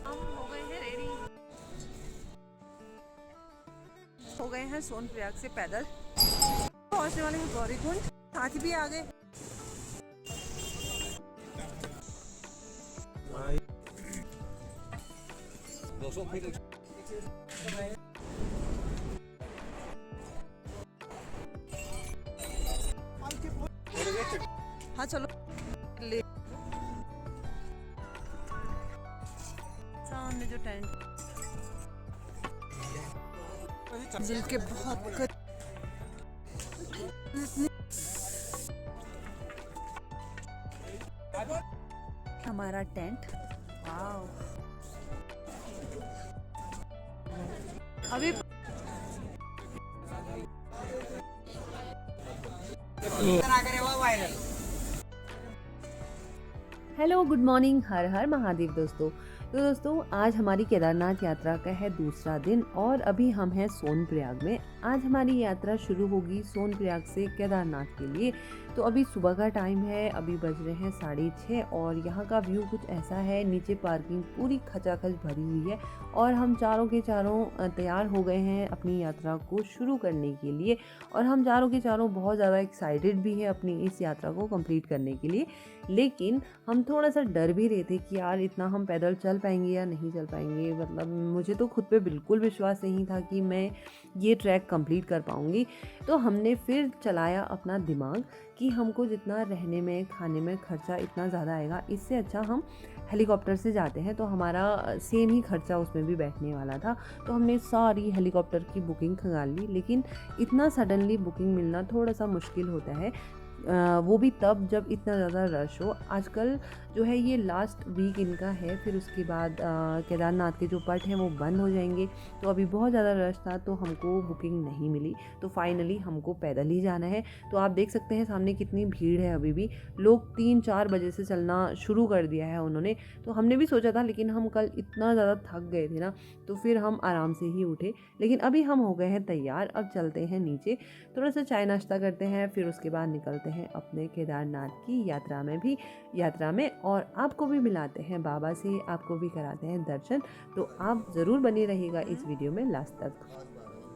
हम हो गए हैं रेडी, हो गए हैं सोनप्रयाग से पैदल पहुंचने वाले हैं गौरीकुंड। साथी भी आ गए। हाँ चलो ले सामने जो टेंट जिल के बहुत हमारा टेंट। वाव अभी हेलो गुड मॉर्निंग, हर हर महादेव दोस्तों। तो दोस्तों आज हमारी केदारनाथ यात्रा का है दूसरा दिन और अभी हम हैं सोनप्रयाग में। आज हमारी यात्रा शुरू होगी सोनप्रयाग से केदारनाथ के लिए। तो अभी सुबह का टाइम है, अभी बज रहे हैं 6:30 और यहाँ का व्यू कुछ ऐसा है। नीचे पार्किंग पूरी खचाखच भरी हुई है और हम चारों के चारों तैयार हो गए हैं अपनी यात्रा को शुरू करने के लिए। और हम चारों के चारों बहुत ज़्यादा एक्साइटेड भी हैं अपनी इस यात्रा को कंप्लीट करने के लिए। लेकिन हम थोड़ा सा डर भी रहे थे कि यार इतना हम पैदल चल पाएंगे या नहीं चल पाएंगे। मतलब मुझे तो खुद पे बिल्कुल विश्वास नहीं था कि मैं ये ट्रैक कंप्लीट कर पाऊंगी। तो हमने फिर चलाया अपना दिमाग कि हमको जितना रहने में खाने में खर्चा इतना ज़्यादा आएगा, इससे अच्छा हम हेलीकॉप्टर से जाते हैं। तो हमारा सेम ही खर्चा उसमें भी बैठने वाला था। तो हमने सारी हेलीकॉप्टर की बुकिंग खंगाल ली। लेकिन इतना सडनली बुकिंग मिलना थोड़ा सा मुश्किल होता है, वो भी तब जब इतना ज़्यादा रश हो। आजकल जो है ये लास्ट वीक इनका है, फिर उसके बाद केदारनाथ के जो पट हैं वो बंद हो जाएंगे। तो अभी बहुत ज़्यादा रश था तो हमको बुकिंग नहीं मिली। तो फाइनली हमको पैदल ही जाना है। तो आप देख सकते हैं सामने कितनी भीड़ है। अभी भी लोग 3-4 बजे से चलना शुरू कर दिया है उन्होंने। तो हमने भी सोचा था, लेकिन हम कल इतना ज़्यादा थक गए थे ना, तो फिर हम आराम से ही उठे। लेकिन अभी हम हो गए हैं तैयार, अब चलते हैं नीचे, थोड़ा सा चाय नाश्ता करते हैं, फिर उसके बाद निकलते हैं अपने केदारनाथ की यात्रा में और आपको भी मिलाते हैं बाबा से, आपको भी कराते हैं दर्शन। तो आप ज़रूर बने रहिएगा इस वीडियो में लास्ट तक।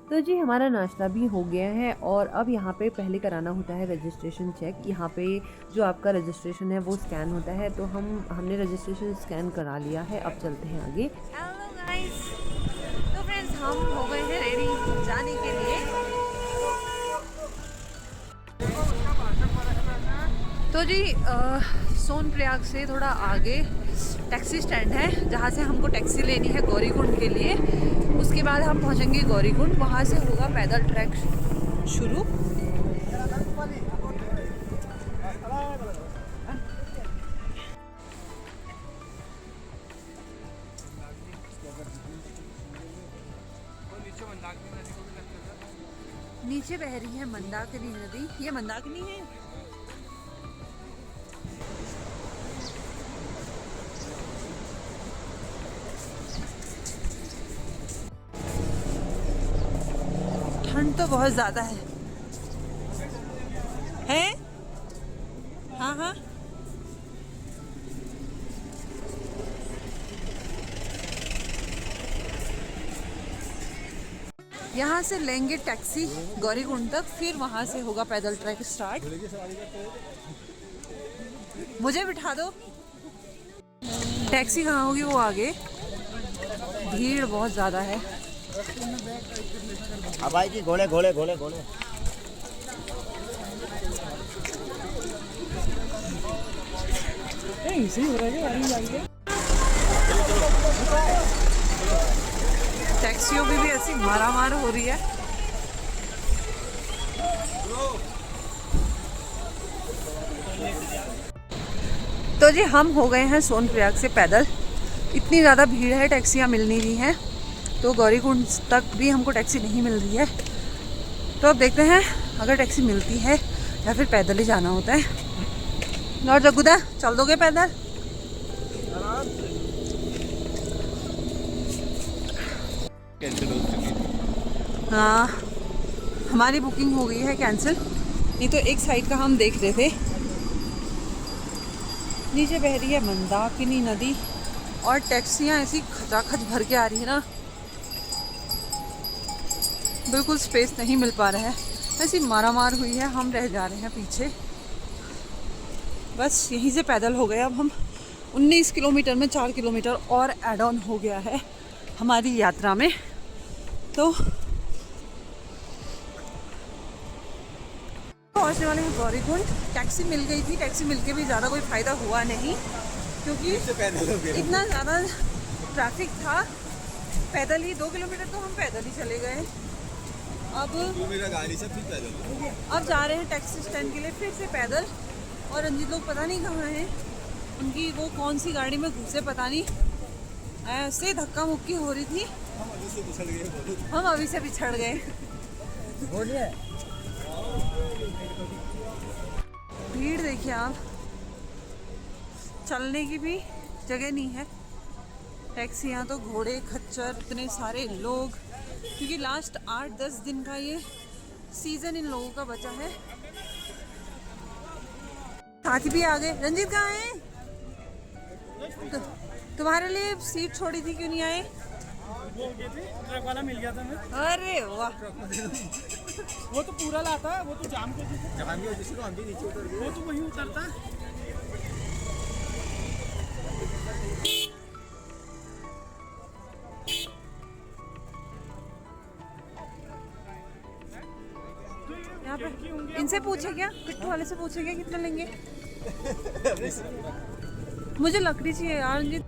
तो जी हमारा नाश्ता भी हो गया है और अब यहाँ पे पहले कराना होता है रजिस्ट्रेशन चेक। यहाँ पे जो आपका रजिस्ट्रेशन है वो स्कैन होता है। तो हमने रजिस्ट्रेशन स्कैन करा लिया है। अब चलते हैं आगे। हेलो गाइस, तो फ्रेंड्स हम हो गए हैं रेडी जाने के लिए। तो जी सोनप्रयाग से थोड़ा आगे टैक्सी स्टैंड है जहाँ से हमको टैक्सी लेनी है गौरीकुंड के लिए। उसके बाद हम पहुँचेंगे गौरीकुंड, वहाँ से होगा पैदल ट्रैक शुरू। नीचे बह रही है मंदाकिनी नदी। ये मंदाकिनी है। ठंड तो बहुत ज्यादा है। हैं? हाँ हाँ यहाँ से लेंगे टैक्सी गौरीकुंड तक, फिर वहाँ से होगा पैदल ट्रैक स्टार्ट। मुझे बिठा दो। टैक्सी कहाँ होगी? वो आगे। भीड़ बहुत ज़्यादा है। अब आएगी घोड़े घोड़े घोड़े घोड़े। टैक्सियों की भी ऐसी मारामार हो रही है। तो जी हम हो गए हैं सोनप्रयाग से पैदल। इतनी ज़्यादा भीड़ है, टैक्सियाँ मिल नहीं रही हैं। तो गौरीकुंड तक भी हमको टैक्सी नहीं मिल रही है। तो अब देखते हैं अगर टैक्सी मिलती है या फिर पैदल ही जाना होता है। और जग्गूदा चल दोगे पैदल? हाँ हमारी बुकिंग हो गई है कैंसिल। नहीं तो एक साइड का हम देख रहे थे। नीचे बह रही है मंदाकिनी नदी और टैक्सियाँ ऐसी खचाखच भर के आ रही है ना, बिल्कुल स्पेस नहीं मिल पा रहा है, ऐसी मारामार हुई है, हम रह जा रहे हैं पीछे। बस यहीं से पैदल हो गए अब हम 19 किलोमीटर में 4 किलोमीटर और ऐड ऑन हो गया है हमारी यात्रा में। तो पहुँचने वाले हैं गौरीकुंड। टैक्सी मिल गई थी, टैक्सी मिलके भी ज़्यादा कोई फ़ायदा हुआ नहीं क्योंकि इतना ज़्यादा ट्रैफिक था। पैदल ही 2 किलोमीटर तो हम पैदल ही चले गए। अब गाड़ी से फिर पैदल अब जा रहे हैं टैक्सी स्टैंड के लिए फिर से पैदल। और रंजीत लोग पता नहीं कहाँ हैं, उनकी वो कौन सी गाड़ी में घुसे पता नहीं, ऐसे धक्का मुक्की हो रही थी। हम अभी से पिछड़ गए। भीड़ देखिए आप, चलने की भी जगह नहीं है। टैक्सियाँ तो घोड़े खच्चर, इतने सारे लोग, क्योंकि लास्ट 8-10 दिन का ये सीज़न इन लोगों का बचा है। साथी भी आ गए। रंजीत कहाँ है? तुम्हारे लिए सीट छोड़ी थी, क्यों नहीं आए? ट्रक वाला मिल गया था मैं। अरे वाह, वो तो पूरा लाता है, वो तो जाम की वजह से हम भी नीचे उतर गए। वो तो वहीं उतरता है। यहाँ पे इनसे पूछे क्या, पिट्ठू वाले से पूछे क्या कितना लेंगे? मुझे लकड़ी चाहिए यार जी।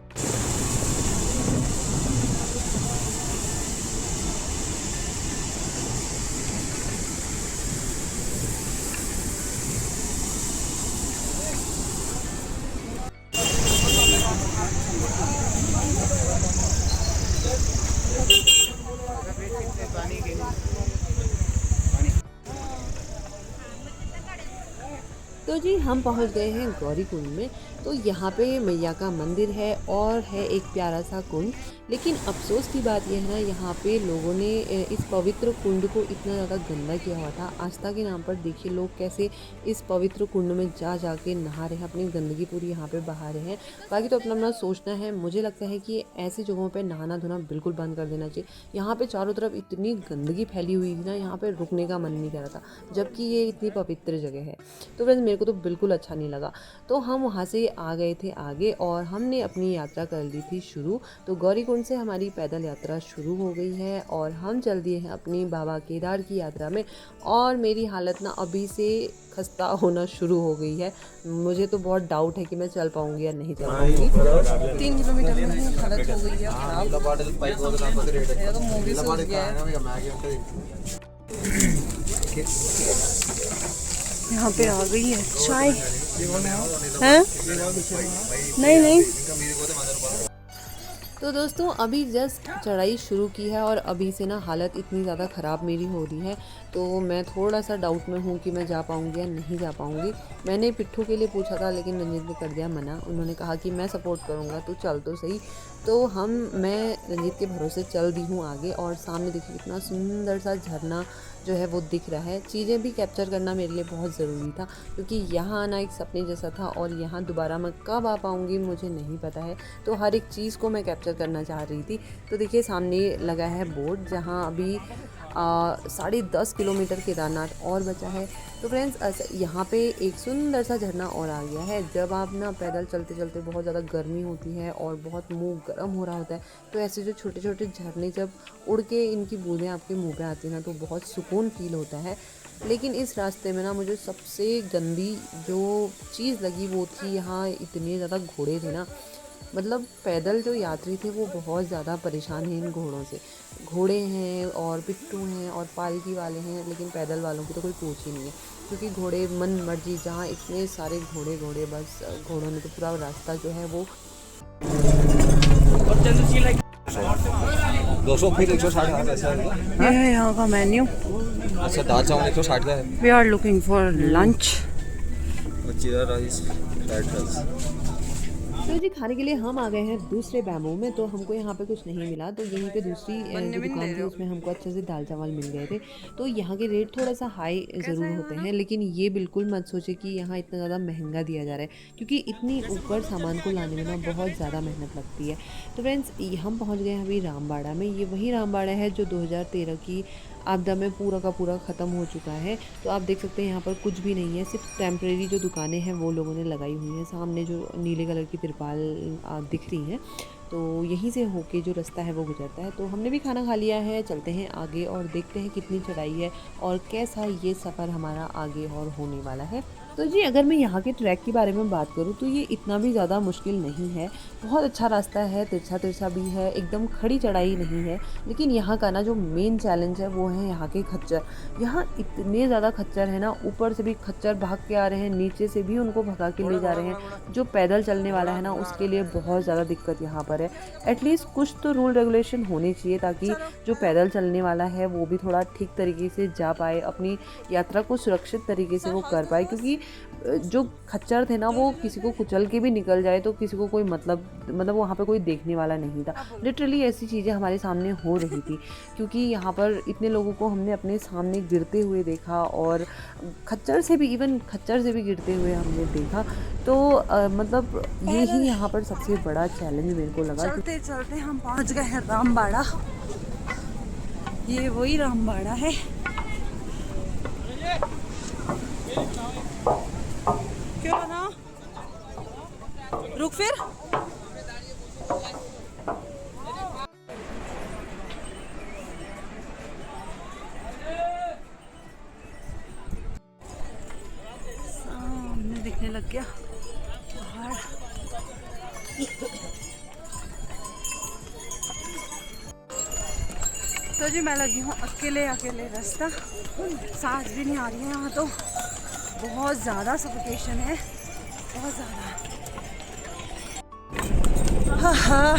तो जी हम पहुंच गए हैं गौरीकुंड में। तो यहाँ पे मैया का मंदिर है और है एक प्यारा सा कुंड। लेकिन अफसोस की बात यह है ना, यहाँ पे लोगों ने इस पवित्र कुंड को इतना ज़्यादा गंदा किया हुआ था। आस्था के नाम पर देखिए लोग कैसे इस पवित्र कुंड में जा के नहा रहे हैं, अपनी गंदगी पूरी यहाँ पे बहा रहे हैं। बाकी तो अपना अपना सोचना है। मुझे लगता है कि ऐसी जगहों पे नहाना धोना बिल्कुल बंद कर देना चाहिए। यहाँ पे चारों तरफ इतनी गंदगी फैली हुई थी ना, यहाँ पे रुकने का मन नहीं कर रहा था, जबकि ये इतनी पवित्र जगह है। तो फ्रेंड्स मेरे को तो बिल्कुल अच्छा नहीं लगा। तो हम वहाँ से आ गए थे आगे और हमने अपनी यात्रा कर ली थी शुरू। तो गौरीकुंड से हमारी पैदल यात्रा शुरू हो गई है और हम चल दिए हैं अपनी बाबा केदार की यात्रा में। और मेरी हालत ना अभी से खस्ता होना शुरू हो गई है। मुझे तो बहुत डाउट है कि मैं चल पाऊंगी या नहीं चल पाऊंगी। 3 किलोमीटर में ही हालत हो गई है खराब। मेरा तो मुंह भी सूज गया है। यहाँ पे आ गई है चाय हैं? नहीं। तो दोस्तों अभी जस्ट चढ़ाई शुरू की है और अभी से ना हालत इतनी ज़्यादा ख़राब मेरी हो रही है, तो मैं थोड़ा सा डाउट में हूँ कि मैं जा पाऊँगी या नहीं जा पाऊँगी। मैंने पिट्ठू के लिए पूछा था लेकिन रंजीत ने कर दिया मना। उन्होंने कहा कि मैं सपोर्ट करूँगा, तू चल तो सही। तो मैं रंजीत के भरोसे चल दी हूँ आगे। और सामने देखिए कितना सुंदर सा झरना जो है वो दिख रहा है। चीज़ें भी कैप्चर करना मेरे लिए बहुत ज़रूरी था, क्योंकि यहाँ आना एक सपने जैसा था और यहाँ दोबारा मैं कब आ पाऊँगी मुझे नहीं पता है। तो हर एक चीज़ को मैं कैप्चर करना चाह रही थी। तो देखिए सामने लगा है बोर्ड, जहाँ अभी 10.5 किलोमीटर केदारनाथ और बचा है। तो फ्रेंड्स यहाँ पे एक सुंदर सा झरना और आ गया है। जब आप ना पैदल चलते चलते बहुत ज़्यादा गर्मी होती है और बहुत मुंह गर्म हो रहा होता है, तो ऐसे जो छोटे छोटे झरने जब उड़ के इनकी बूंदें आपके मुंह पे आती हैं ना, तो बहुत सुकून फील होता है। लेकिन इस रास्ते में ना मुझे सबसे गंदी जो चीज़ लगी वो थी, यहाँ इतने ज़्यादा घोड़े थे ना। मतलब पैदल जो यात्री थे वो बहुत ज़्यादा परेशान हैं इन घोड़ों से। घोड़े हैं और पिट्ठू हैं और पालकी वाले हैं, लेकिन पैदल वालों की तो कोई पूछ ही नहीं है, क्योंकि घोड़े मन मर्जी, जहाँ इतने सारे घोड़े बस घोड़ों ने तो पूरा रास्ता जो है वो 200 फिर 160 ऐसा है। ये है यहाँ का मेन्यू। अच्छा दाल चावल 160 का है। We are looking for lunch. Jeera rice, fried rice. तो जी खाने के लिए हम आ गए हैं दूसरे बैम्बू में। तो हमको यहाँ पे कुछ नहीं मिला, तो यहीं पे दूसरी जो दुकान थी उसमें हमको अच्छे से दाल चावल मिल गए थे। तो यहाँ के रेट थोड़ा सा हाई ज़रूर होते हैं, लेकिन ये बिल्कुल मत सोचे कि यहाँ इतना ज़्यादा महंगा दिया जा रहा है, क्योंकि इतनी ऊपर सामान को लाने में ना बहुत ज़्यादा मेहनत लगती है। तो फ्रेंड्स हम पहुँच गए हैं अभी रामबाड़ा में। ये वही रामबाड़ा है जो 2013 की आपदा में पूरा का पूरा ख़त्म हो चुका है। तो आप देख सकते हैं यहाँ पर कुछ भी नहीं है, सिर्फ टेम्परेरी जो दुकानें हैं वो लोगों ने लगाई हुई हैं। सामने जो नीले कलर की तिरपाल दिख रही हैं, तो यहीं से होके जो रास्ता है वो गुजरता है। तो हमने भी खाना खा लिया है, चलते हैं आगे और देखते हैं कितनी चढ़ाई है और कैसा ये सफ़र हमारा आगे और होने वाला है। तो जी अगर मैं यहाँ के ट्रैक के बारे में बात करूँ तो ये इतना भी ज़्यादा मुश्किल नहीं है, बहुत अच्छा रास्ता है, तिरछा तिरछा भी है, एकदम खड़ी चढ़ाई नहीं है। लेकिन यहाँ का ना जो मेन चैलेंज है वो है यहाँ के खच्चर। यहाँ इतने ज़्यादा खच्चर है ना, ऊपर से भी खच्चर भाग के आ रहे हैं, नीचे से भी उनको भगा के ले जा रहे हैं। जो पैदल चलने वाला है ना उसके लिए बहुत ज़्यादा दिक्कत यहाँ पर है। एटलीस्ट कुछ तो रूल रेगुलेशन होने चाहिए ताकि जो पैदल चलने वाला है वो भी थोड़ा ठीक तरीके से जा पाए, अपनी यात्रा को सुरक्षित तरीके से वो कर पाए। क्योंकि जो खच्चर थे ना वो किसी को कुचल के भी निकल जाए तो किसी को कोई मतलब वहाँ पे कोई देखने वाला नहीं था। लिटरली ऐसी चीज़ें हमारे सामने हो रही थी, क्योंकि यहाँ पर इतने लोगों को हमने अपने सामने गिरते हुए देखा और खच्चर से भी गिरते हुए हमने देखा। तो मतलब यही यहाँ पर सबसे बड़ा चैलेंज मेरे को लगा। चलते चलते हम पहुँच गए हैं रामबाड़ा। ये वही रामबाड़ा है। क्यों ना रुक फिर। सामने दिखने लग गया पहाड़। तो जी मैं लगी हूँ अकेले रास्ता, सांस भी नहीं आ रही है। यहाँ तो बहुत ज़्यादा सफोकेशन है, बहुत ज़्यादा। हाँ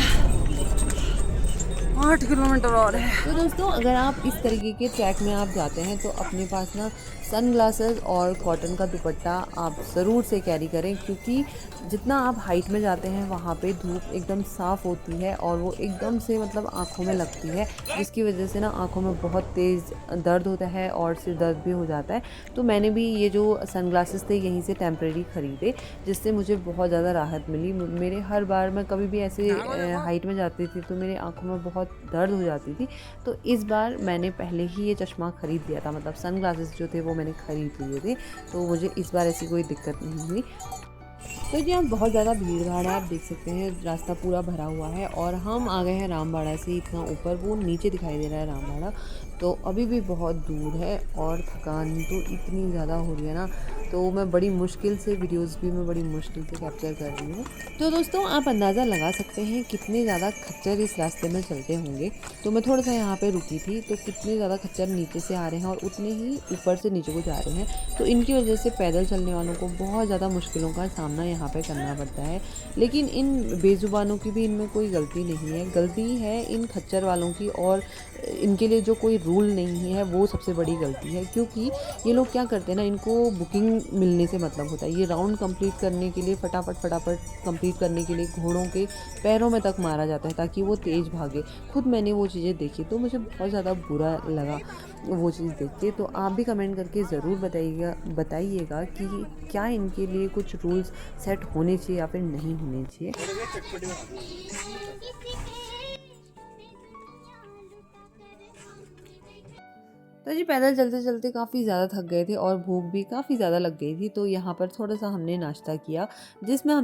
8 किलोमीटर और है। तो दोस्तों अगर आप इस तरीके के ट्रैक में आप जाते हैं तो अपने पास ना सनग्लासेस और कॉटन का दुपट्टा आप ज़रूर से कैरी करें, क्योंकि जितना आप हाइट में जाते हैं वहाँ पे धूप एकदम साफ़ होती है और वो एकदम से मतलब आँखों में लगती है, जिसकी वजह से ना आँखों में बहुत तेज़ दर्द होता है और सिर दर्द भी हो जाता है। तो मैंने भी ये जो सनग्लासेस थे यहीं से टेम्परेरी ख़रीदे, जिससे मुझे बहुत ज़्यादा राहत मिली। मेरे हर बार मैं कभी भी ऐसे हाइट में जाती थी तो मेरे आँखों में बहुत दर्द हो जाती थी। तो इस बार मैंने पहले ही ये चश्मा ख़रीद लिया था, मतलब सनग्लासेस जो थे वो मैंने ख़रीद लिए थे, तो मुझे इस बार ऐसी कोई दिक्कत नहीं हुई। तो जी यहाँ बहुत ज़्यादा भीड़ भाड़ है, आप देख सकते हैं रास्ता पूरा भरा हुआ है और हम आ गए हैं रामबाड़ा से इतना ऊपर, वो नीचे दिखाई दे रहा है रामबाड़ा। तो अभी भी बहुत दूर है और थकान तो इतनी ज़्यादा हो रही है ना, तो मैं बड़ी मुश्किल से वीडियोस भी मैं बड़ी मुश्किल से कैप्चर कर रही हूँ। तो दोस्तों आप अंदाज़ा लगा सकते हैं कितने ज़्यादा खच्चर इस रास्ते में चलते होंगे। तो मैं थोड़ा सा यहाँ पे रुकी थी, तो कितने ज़्यादा खच्चर नीचे से आ रहे हैं और उतने ही ऊपर से नीचे को जा रहे हैं। तो इनकी वजह से पैदल चलने वालों को बहुत ज़्यादा मुश्किलों का सामना यहाँ पे करना पड़ता है। लेकिन इन बेजुबानों की भी इनमें कोई गलती नहीं है, गलती है इन खच्चर वालों की, और इनके लिए जो कोई रूल नहीं है वो सबसे बड़ी गलती है। क्योंकि ये लोग क्या करते हैं ना, इनको बुकिंग मिलने से मतलब होता है। ये राउंड कंप्लीट करने के लिए फटाफट कंप्लीट करने के लिए घोड़ों के पैरों में तक मारा जाता है ताकि वो तेज़ भागे। खुद मैंने वो चीज़ें देखी तो मुझे बहुत ज़्यादा बुरा लगा वो चीज़ देख के। तो आप भी कमेंट करके ज़रूर बताइएगा कि क्या इनके लिए कुछ रूल्स सेट होने चाहिए या फिर नहीं होने चाहिए। तो जी पैदल चलते चलते काफ़ी ज़्यादा थक गए थे और भूख भी काफ़ी ज़्यादा लग गई थी। तो यहाँ पर थोड़ा सा हमने नाश्ता किया, जिसमें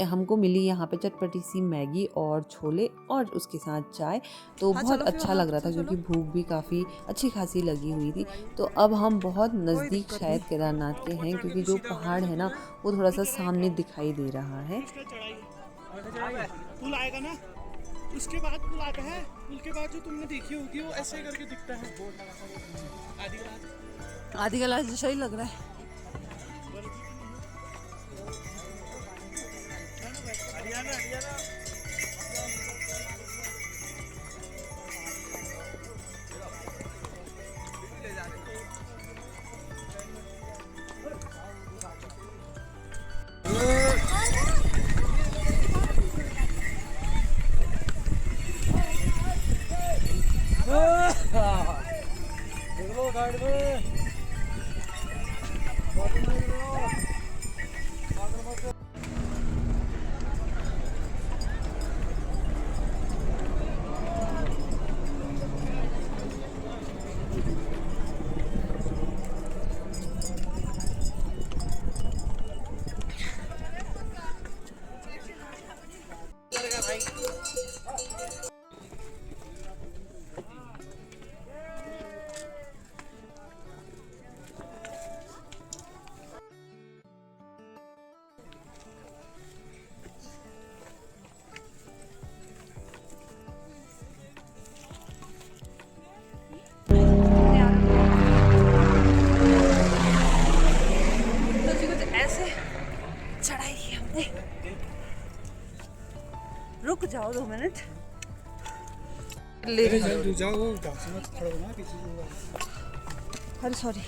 हमको मिली यहाँ पे चटपटी सी मैगी और छोले और उसके साथ चाय। तो बहुत अच्छा लग रहा था क्योंकि भूख भी काफ़ी अच्छी खासी लगी हुई थी। तो अब हम बहुत नज़दीक शायद केदारनाथ के हैं, क्योंकि जो पहाड़ है ना वो थोड़ा सा सामने दिखाई दे रहा है। पुल आएगा ना, उसके बाद पुल आता है, पुल के बाद जो तुमने देखी होगी वो ऐसे करके दिखता है। आधी गिलास जैसा ही लग रहा है। चढ़ाई की हमने। रुक जाओ 2 मिनट। ले अरे सॉरी।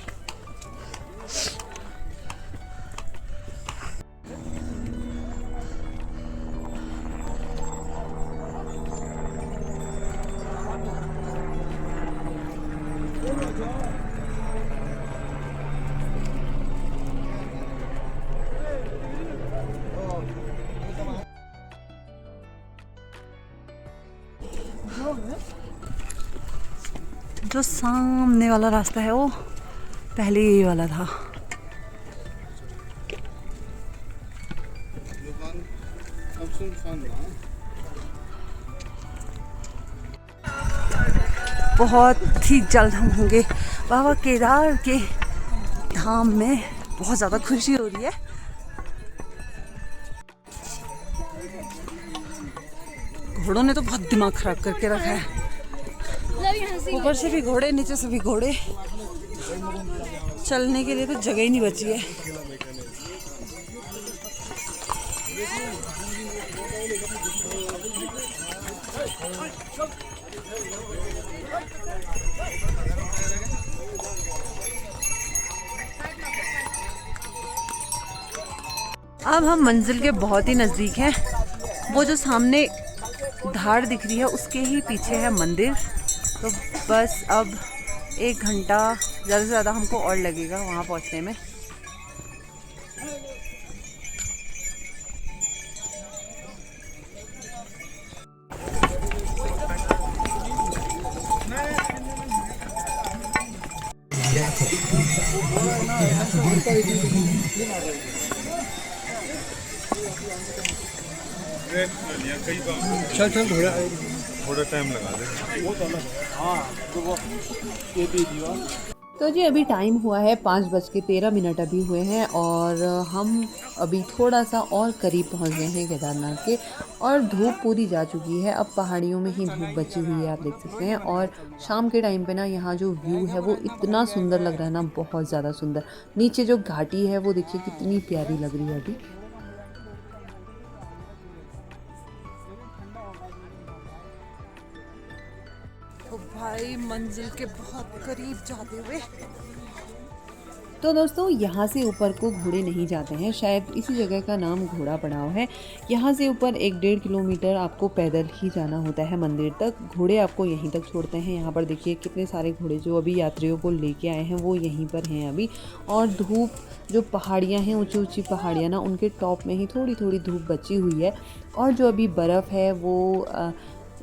जो सामने वाला रास्ता है वो पहले यही वाला था। बहुत ही जल्द हम होंगे बाबा केदार के धाम में। बहुत ज़्यादा खुशी हो रही है। घोड़ों ने तो बहुत दिमाग खराब करके रखा है। ऊपर से भी घोड़े, नीचे से भी घोड़े। चलने के लिए तो जगह ही नहीं बची है। अब हम मंजिल के बहुत ही नज़दीक हैं। वो जो सामने धार दिख रही है उसके ही पीछे है मंदिर। तो बस अब 1 घंटा ज़्यादा से ज़्यादा हमको और लगेगा वहाँ पहुँचने में। चल चल थोड़ा टाइम लगा दे। तो जी अभी टाइम हुआ है 5:13 अभी हुए हैं और हम अभी थोड़ा सा और करीब पहुंच गए हैं केदारनाथ के। और धूप पूरी जा चुकी है। अब पहाड़ियों में ही धूप बची हुई है, आप देख सकते हैं। और शाम के टाइम पे ना यहाँ जो व्यू है वो इतना सुंदर लग रहा है ना, बहुत ज़्यादा सुंदर। नीचे जो घाटी है वो देखिए कितनी प्यारी लग रही है अभी। तो भाई मंजिल के बहुत करीब जाते हुए। तो दोस्तों यहाँ से ऊपर को घोड़े नहीं जाते हैं, शायद इसी जगह का नाम घोड़ा पड़ाव है। यहाँ से ऊपर 1-1.5 किलोमीटर आपको पैदल ही जाना होता है मंदिर तक। घोड़े आपको यहीं तक छोड़ते हैं। यहाँ पर देखिए कितने सारे घोड़े जो अभी यात्रियों को लेके आए हैं वो यहीं पर हैं अभी। और धूप, जो पहाड़ियाँ हैं ऊंची ऊंची पहाड़ियाँ ना, उनके टॉप में ही थोड़ी थोड़ी धूप बची हुई है। और जो अभी बर्फ़ है वो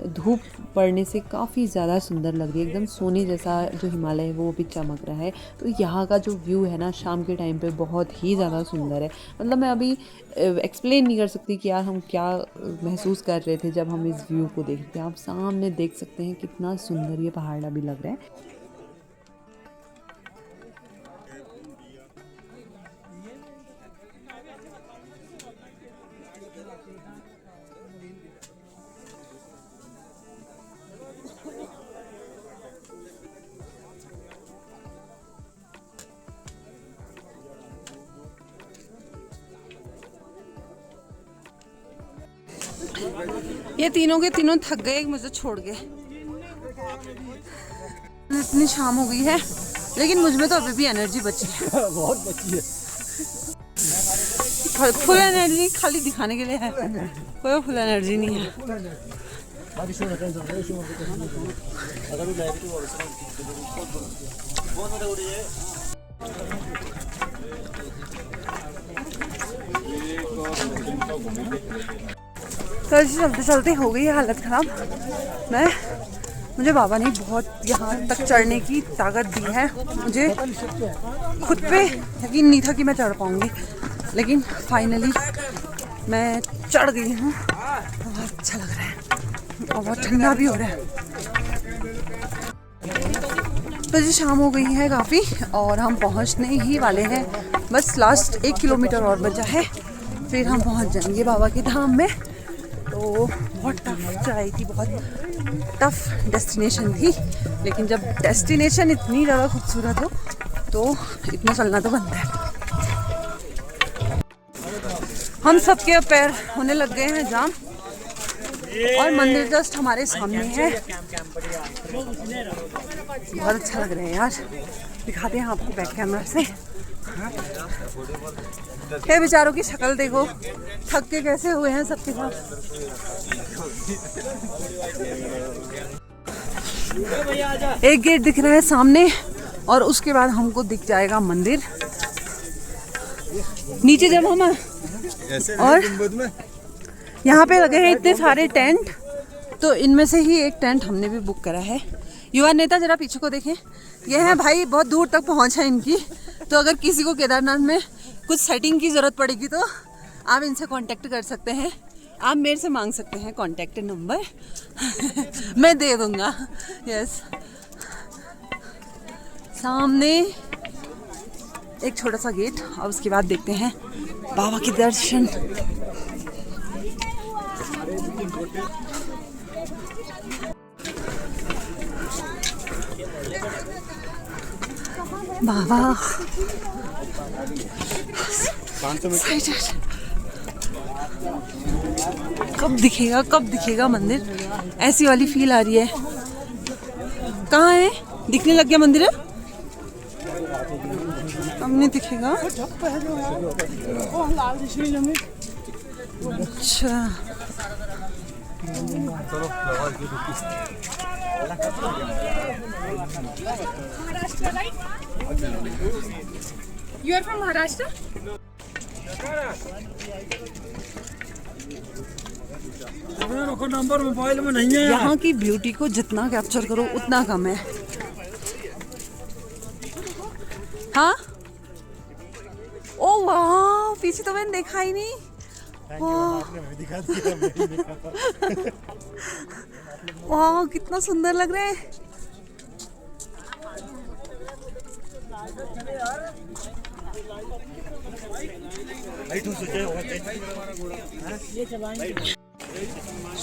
धूप पड़ने से काफ़ी ज़्यादा सुंदर लग रही है। एकदम सोने जैसा जो हिमालय है वो भी चमक रहा है। तो यहाँ का जो व्यू है ना शाम के टाइम पे बहुत ही ज़्यादा सुंदर है। मतलब मैं अभी एक्सप्लेन नहीं कर सकती कि यार हम क्या महसूस कर रहे थे जब हम इस व्यू को देखते हैं। आप सामने देख सकते हैं कितना सुंदर ये पहाड़ अभी लग रहा है। ये तीनों के तीनों थक गए मुझे छोड़ के। इतनी शाम हो गई है लेकिन मुझ में तो अभी भी एनर्जी बची है। बहुत बची है। फुल एनर्जी खाली दिखाने के लिए है, कोई फुल एनर्जी नहीं है। तो ऐसे चलते चलते हो गई है हालत खराब। मुझे बाबा ने बहुत यहाँ तक चढ़ने की ताकत दी है। मुझे खुद पे यकीन नहीं था कि मैं चढ़ पाऊँगी, लेकिन फाइनली मैं चढ़ गई हूँ। बहुत अच्छा लग रहा है और बहुत ठंडा भी हो रहा है। तो जी शाम हो गई है काफ़ी और हम पहुँचने ही वाले हैं। बस लास्ट 1 किलोमीटर और बचा है, फिर हम पहुँच जाएंगे बाबा के धाम में। तो बहुत टफ चढ़ाई थी, बहुत टफ डेस्टिनेशन थी, लेकिन जब डेस्टिनेशन इतनी ज़्यादा खूबसूरत हो तो इतना चलना तो बनता है। हम सबके पैर होने लग गए हैं जाम और मंदिर जस्ट हमारे सामने है। बहुत अच्छा लग रहा है यार, दिखाते हैं आपको बैक कैमरा से। ये बेचारों की शक्ल देखो, थक के कैसे हुए हैं सबके साथ। एक गेट दिख रहा है सामने और उसके बाद हमको दिख जाएगा मंदिर। नीचे जब हम और यहाँ पे लगे हैं इतने सारे टेंट, तो इनमें से ही एक टेंट हमने भी बुक करा है। युवा नेता जरा पीछे को देखें, ये है भाई, बहुत दूर तक पहुँच है इनकी। तो अगर किसी को केदारनाथ में कुछ सेटिंग की ज़रूरत पड़ेगी तो आप इनसे कांटेक्ट कर सकते हैं। आप मेरे से मांग सकते हैं कांटेक्ट नंबर मैं दे दूँगा। यस, सामने एक छोटा सा गेट और उसके बाद देखते हैं बाबा के दर्शन। बाबा कब दिखेगा मंदिर? ऐसी वाली फील आ रही है। कहाँ है? दिखने लग गया मंदिर है? अब नहीं दिखेगा। अच्छा, You are from Maharashtra? Number mobile में नहीं है। यहाँ की ब्यूटी को जितना कैप्चर करो उतना कम है। हाँ, ओ वाह, पीछे तो मैंने देखा ही नहीं। वाह, कितना सुंदर लग रहा है।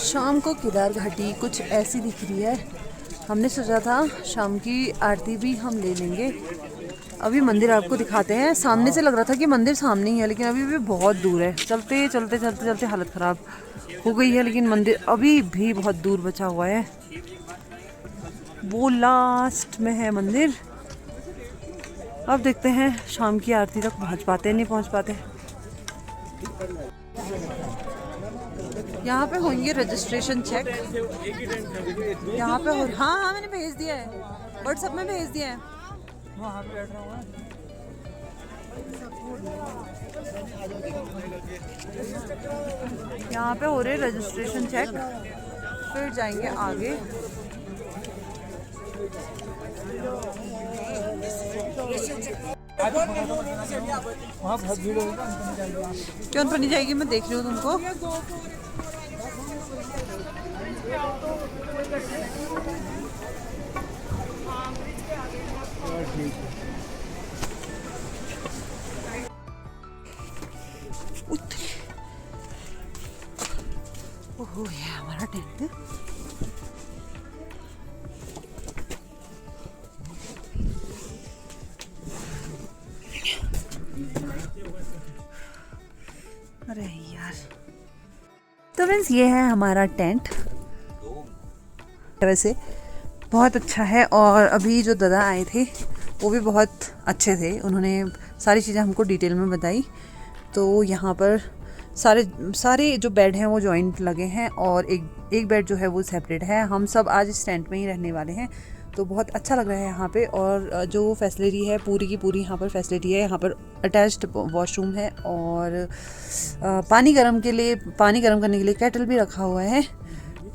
शाम को केदार घाटी कुछ ऐसी दिख रही है। हमने सोचा था शाम की आरती भी हम ले लेंगे। अभी मंदिर आपको दिखाते हैं। सामने से लग रहा था कि मंदिर सामने ही है, लेकिन अभी भी बहुत दूर है। चलते चलते हालत ख़राब हो गई है, लेकिन मंदिर अभी भी बहुत दूर बचा हुआ है। वो लास्ट में है मंदिर। अब देखते हैं शाम की आरती तक पहुंच पाते नहीं पहुंच पाते। यहाँ पे होंगे रजिस्ट्रेशन चेक। यहाँ पे हो, हाँ मैंने भेज दिया है, व्हाट्सएप में भेज दिया है। यहाँ पे हो रहे रजिस्ट्रेशन चेक, फिर जाएंगे आगे। क्यों पर नहीं जाएगी? मैं देख रही हूँ तुमको। ओह, ये हमारा टेंट। अरे यार, तो फ्रेंड्स ये है हमारा टेंट। वैसे बहुत अच्छा है, और अभी जो दादा आए थे वो भी बहुत अच्छे थे। उन्होंने सारी चीज़ें हमको डिटेल में बताई। तो यहाँ पर सारे सारे जो बेड हैं वो जॉइंट लगे हैं और एक बेड जो है वो सेपरेट है। हम सब आज इस टेंट में ही रहने वाले हैं, तो बहुत अच्छा लग रहा है यहाँ पे। और जो फैसिलिटी है पूरी की पूरी यहाँ पर फैसिलिटी है। यहाँ पर अटैच्ड वॉशरूम है और पानी गर्म करने के लिए केटल भी रखा हुआ है,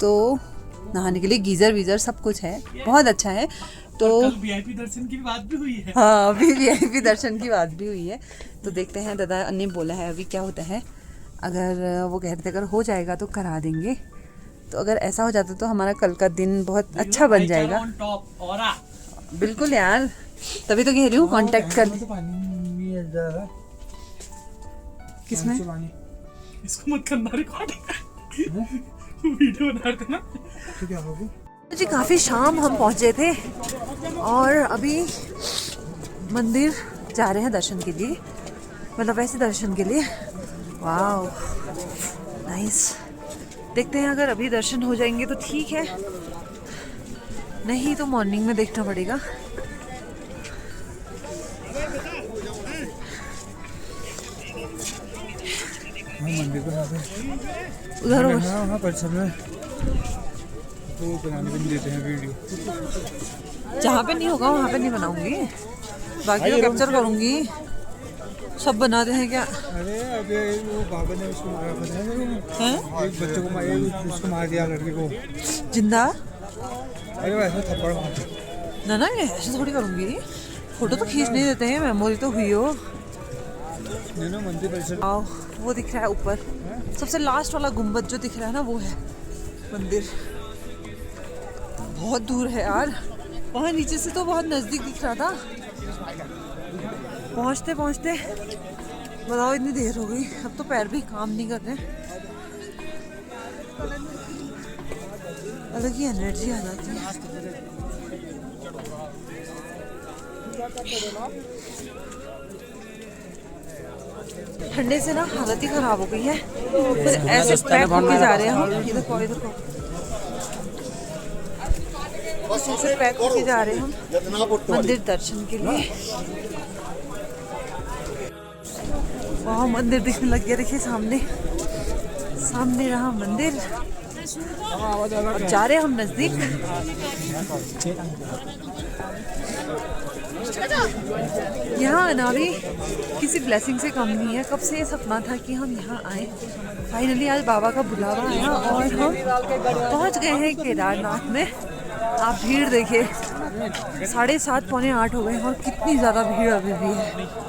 तो नहाने के लिए गीज़र वीज़र सब कुछ है, बहुत अच्छा है। तो वीआईपी दर्शन की बात भी हुई है। हाँ, अभी वीआईपी दर्शन की बात भी हुई है। तो देखते हैं, दादा ने बोला है अभी क्या होता है। अगर वो कह रहे थे अगर हो जाएगा तो करा देंगे, तो अगर ऐसा हो जाता तो हमारा कल का दिन बहुत अच्छा बन जाएगा। बिल्कुल यार, तभी तो कह रही हूँ कांटेक्ट कर। किसमें? इसको मत करना रिकॉर्डिंग, वीडियो बना रहे थे ना। तो क्या होगा जी, काफ़ी शाम हम पहुँचे थे और अभी मंदिर जा रहे हैं दर्शन के लिए, मतलब वैसे दर्शन के लिए। वाह, नाइस। देखते हैं, अगर अभी दर्शन हो जाएंगे तो ठीक है, नहीं तो मॉर्निंग में देखना पड़ेगा। मंदिर को उधर वहाँ पर सब वो बनाने को नहीं देते हैं वीडियो। जहाँ पे नहीं होगा वहाँ पे नहीं बनाऊंगी, बाकी तो कैप्चर करूंगी। सब बनाते हैं क्या? अरे अभी वो बाबा ने उसको मारा, पता है? एक बच्चे को उसको मार दिया, लड़के को जिंदा। अरे वैसे थप्पड़ मार। ना ये ऐसे थोड़ी करूंगी, फोटो तो खींच नहीं देते हैं, मेमोरी तो हुई हो। मंदिर परिसर आओ, वो दिख रहा है ऊपर, सबसे लास्ट वाला गुम्बद जो दिख रहा है ना, वो है मंदिर। बहुत दूर है यार, वहाँ नीचे से तो बहुत नज़दीक दिख रहा था। पहुँचते पहुँचते बताओ इतनी देर हो गई, अब तो पैर भी काम नहीं कर रहे। अलग ही एनर्जी आ जाती है। ठंडे से ना हालत ही खराब हो गई है, फिर ऐसे पैक होके जा रहे हैं हम। इधर को ऐसे पैक होके जा रहे हैं हम मंदिर दर्शन के लिए। वहाँ मंदिर दिखने लग गया, देखिए सामने रहा मंदिर। अब जा रहे हैं हम नजदीक। यहाँ आना भी किसी ब्लेसिंग से कम नहीं है। कब से ये सपना था कि हम यहाँ आए, फाइनली आज बाबा का बुलावा आया और हम पहुँच गए हैं केदारनाथ में। आप भीड़ देखिए, 7:30 पौने 8 हो गए हैं और कितनी ज़्यादा भीड़ अभी भी है।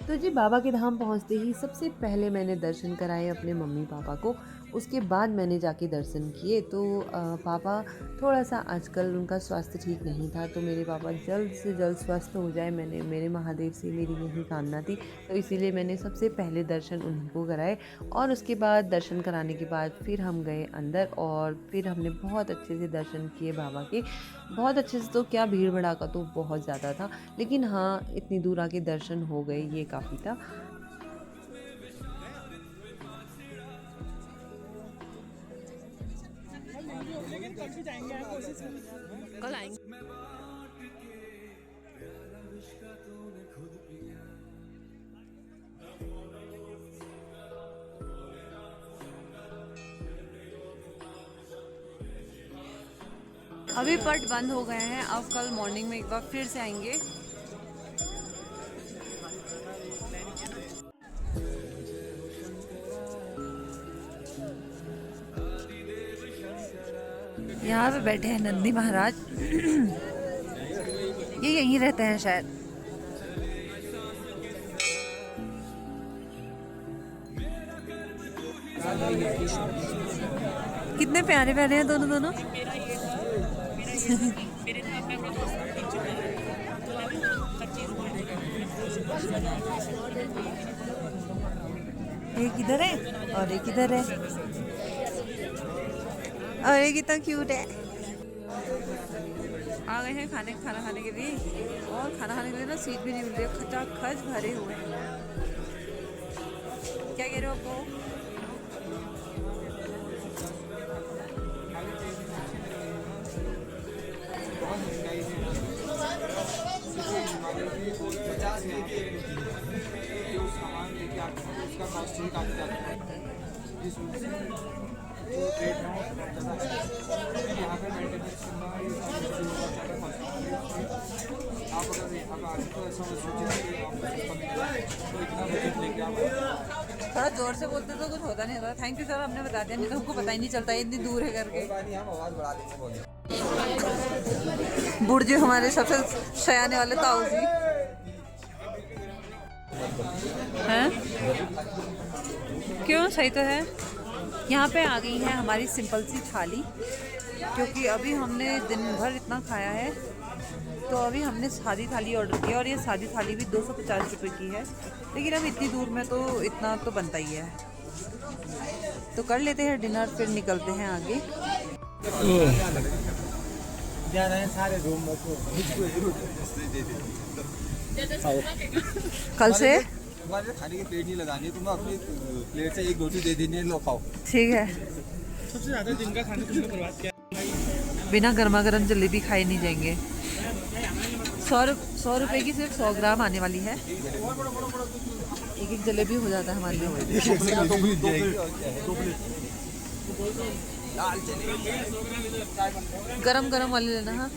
तो जी बाबा के धाम पहुंचते ही सबसे पहले मैंने दर्शन कराए अपने मम्मी पापा को। उसके बाद मैंने जाके दर्शन किए। तो पापा थोड़ा सा आजकल उनका स्वास्थ्य ठीक नहीं था, तो मेरे पापा जल्द से जल्द स्वस्थ हो जाए, मेरे महादेव से मेरी यही कामना थी। तो इसीलिए मैंने सबसे पहले दर्शन उन्हीं को कराए और उसके बाद दर्शन कराने के बाद फिर हम गए अंदर और फिर हमने बहुत अच्छे से दर्शन किए बाबा के। बहुत अच्छे से, तो क्या भीड़ भड़ाका तो बहुत ज़्यादा था, लेकिन हाँ इतनी दूर आके दर्शन हो गए, ये काफ़ी था। लेकिन कल भी जाएंगे, कोशिश करेंगे। कल आएंगे। अभी पट बंद हो गए हैं, अब कल मॉर्निंग में एक बार फिर से आएंगे। यहाँ पे बैठे हैं नंदी महाराज। ये यहीं रहते हैं शायद। कितने प्यारे प्यारे हैं दोनों दोनों। एक इधर है और एक इधर है और ये कितना क्यूट है। आ गए हैं खाना खाने के लिए, और खाना खाने के लिए ना सीट भी नहीं मिल रही है, खचाखच भरे हुए हैं। क्या कह रहे हो आपको? बहुत महंगाई है। 50 में जो सामान लेके आते हैं उसका कॉस्ट ही काफी ज़्यादा है। जिस वजह से जो रेट है वो ज़्यादा है। यहाँ पे मेंटेनेंस करना आप अगर यहाँ पे आते तो ऐसा सोचे कि आपको सस्ता मिलेगा, तो इतना बजट लेके आप थोड़ा जोर से बोलते तो कुछ होता नहीं होता। थैंक यू सर, आपने बता दिया, नहीं तो हमको पता ही नहीं चलता इतनी दूर है करके। हम आवाज़ बढ़ा देंगे बोलिए। बुढ़जी हमारे सबसे सयाने वाले ताऊ जी हैं। क्यों, सही तो है। यहाँ पे आ गई है हमारी सिंपल सी थाली, क्योंकि अभी हमने दिन भर इतना खाया है, तो अभी हमने सादी थाली ऑर्डर किया, और ये सादी थाली भी 250 रुपये की है। लेकिन अब इतनी दूर में तो इतना तो बनता ही है, तो कर लेते हैं डिनर, फिर निकलते हैं आगे। जा रहे हैं सारे रूम में तो कल से तुम्हारे खाने की प्लेट नहीं लगानी, तुम अपनी प्लेट से एक रोटी दे देनी, लो खाओ। ठीक है। सबसे ज्यादा दिन का खाना तुमने बर्बाद किया। बिना गर्मा गर्म जलेबी खाए नहीं जाएंगे। 100 रुपए की सिर्फ 100 ग्राम आने वाली है। एक एक जलेबी हो जाता है हमारे लिए। गरम गरम वाली लेना। हाँ,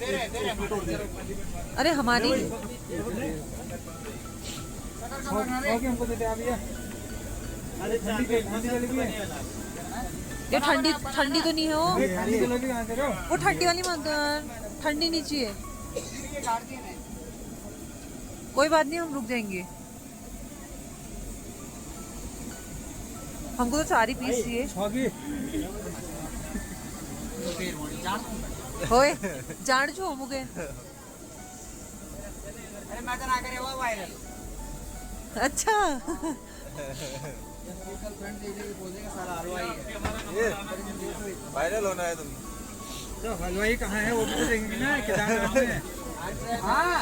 अरे हमारी हमको देते आप ये ये ठंडी ठंडी तो नहीं है वो। खाली जलेबी कहाँ से रहे हो? वो ठंडी वाली मगर ठंडी नहीं चाहिए। कोई बात नहीं, हम रुक जाएंगे। हमको तो 4 ही पीस चाहिए। होए जान छो मुके। अरे मैं तो ना करे वो वायरल। अच्छा वायरल होना है तुम तो। हलवाई कहाँ है वो भी तो देखेंगे ना, केदारनाथ में। हाँ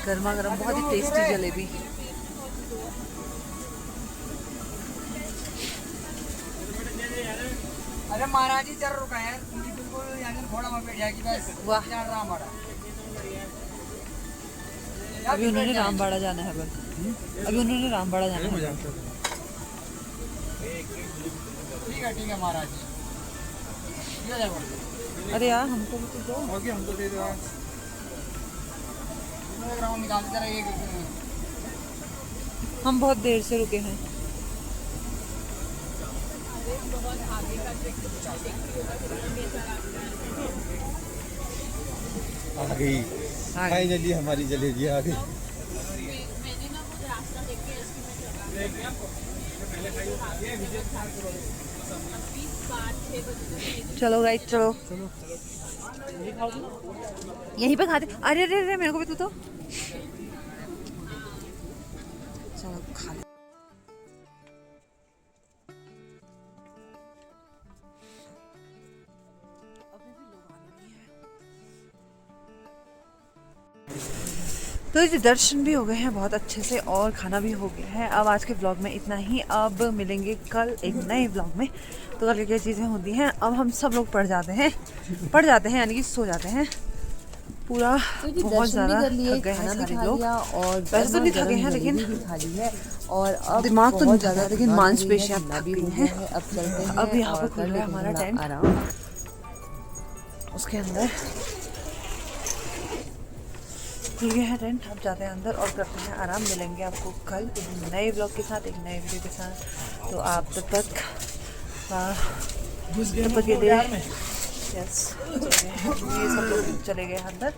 गर्मा गर्म बहुत ही टेस्टी जलेबी। अरे महाराज जी चल रुका है, बिल्कुल यहाँ घोड़ा में बैठ जाएगी बस। वाह, रामबाड़ा। अभी उन्होंने रामबाड़ा जाना है बस। अभी उन्होंने रामबाड़ा जाना है। ठीक है महाराज जी। अरे यार हमको भी तो दो। हमको दे दो। निकाल जरा एक। हम बहुत देर से रुके हैं। आ गई फाइनली हमारी जलेबी आ गई। चलो गाइस चलो, यहीं पे खाते। अरे अरे अरे मेरे को भी तो चलो खा ले। अभी भी लोग आने नहीं है। तो जी दर्शन भी हो गए हैं बहुत अच्छे से और खाना भी हो गया है। अब आज के ब्लॉग में इतना ही। अब मिलेंगे कल एक नए ब्लॉग में। तो कल क्या चीज़ें होती हैं, अब हम सब लोग पड़ जाते हैं यानी कि सो जाते हैं। पूरा तो जी बहुत दर्शन भी ज़्यादा कर लिए, थक गए हैं खाना भी सारे खा लोग। लिया और वैसे तो नहीं थके हैं, गरम लेकिन जलेबी भी खा ली है और अब दिमाग तो नहीं बहुत थका है, ज़्यादा लेकिन थकान मांसपेशियां हुई है, थक भी गई हो हैं। गया है। अब चलते हैं अब यहाँ और पर खुल कर रहा है लेते हमारा थोड़ा टेंट। आराम। उसके अंदर खुल गया है टेंट। अब जाते हैं अंदर और करते हैं आराम। मिलेंगे आपको कल एक नए ब्लॉग के साथ, एक नए वीडियो के साथ। तो आप तब तक के लिए यस ये सब लोग चले गए अंदर।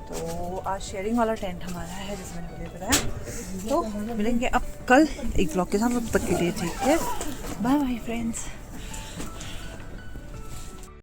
तो आज शेयरिंग वाला टेंट हमारा है जिसमें मैंने बताया। तो मिलेंगे अब कल एक ब्लॉग के साथ। तब तक के लिए ठीक है, बाय बाय फ्रेंड्स।